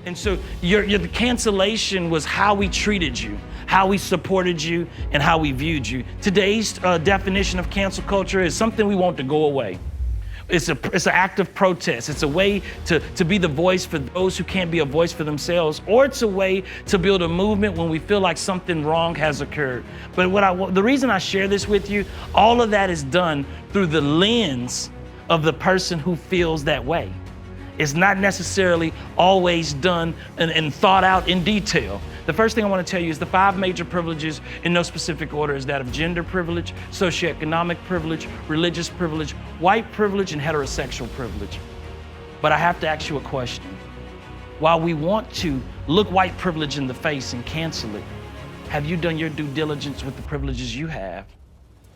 And so the cancellation was how we treated you, how we supported you, and how we viewed you. Today's definition of cancel culture is something we want to go away. It's an act of protest. It's a way to be the voice for those who can't be a voice for themselves, or it's a way to build a movement when we feel like something wrong has occurred. But the reason I share this with you, all of that is done through the lens of the person who feels that way. It's not necessarily always done and thought out in detail. The first thing I want to tell you is the 5 major privileges in no specific order is that of gender privilege, socioeconomic privilege, religious privilege, white privilege, and heterosexual privilege. But I have to ask you a question. While we want to look white privilege in the face and cancel it, have you done your due diligence with the privileges you have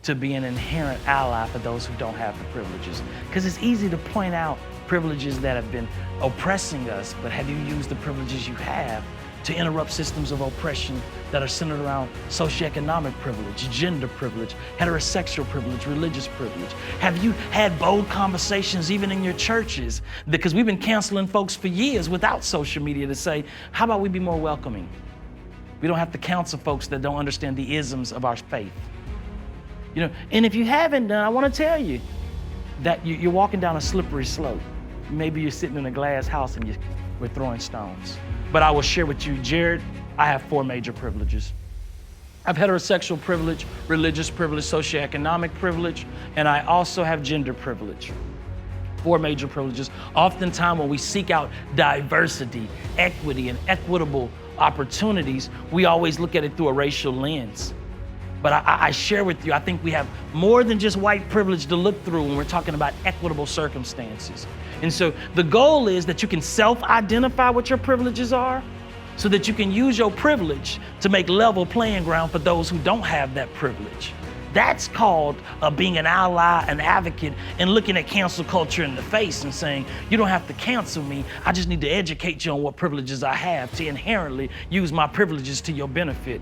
to be an inherent ally for those who don't have the privileges? Because it's easy to point out privileges that have been oppressing us, but have you used the privileges you have to interrupt systems of oppression that are centered around socioeconomic privilege, gender privilege, heterosexual privilege, religious privilege? Have you had bold conversations even in your churches? Because we've been canceling folks for years without social media to say, how about we be more welcoming? We don't have to counsel folks that don't understand the isms of our faith. And if you haven't done, I want to tell you that you're walking down a slippery slope. Maybe you're sitting in a glass house and we're throwing stones. But I will share with you, Jared, I have 4 major privileges. I have heterosexual privilege, religious privilege, socioeconomic privilege, and I also have gender privilege. 4 major privileges. Oftentimes when we seek out diversity, equity, and equitable opportunities, we always look at it through a racial lens. But I share with you, I think we have more than just white privilege to look through when we're talking about equitable circumstances. And so the goal is that you can self-identify what your privileges are so that you can use your privilege to make level playing ground for those who don't have that privilege. That's called being an ally, an advocate, and looking at cancel culture in the face and saying, you don't have to cancel me. I just need to educate you on what privileges I have to inherently use my privileges to your benefit.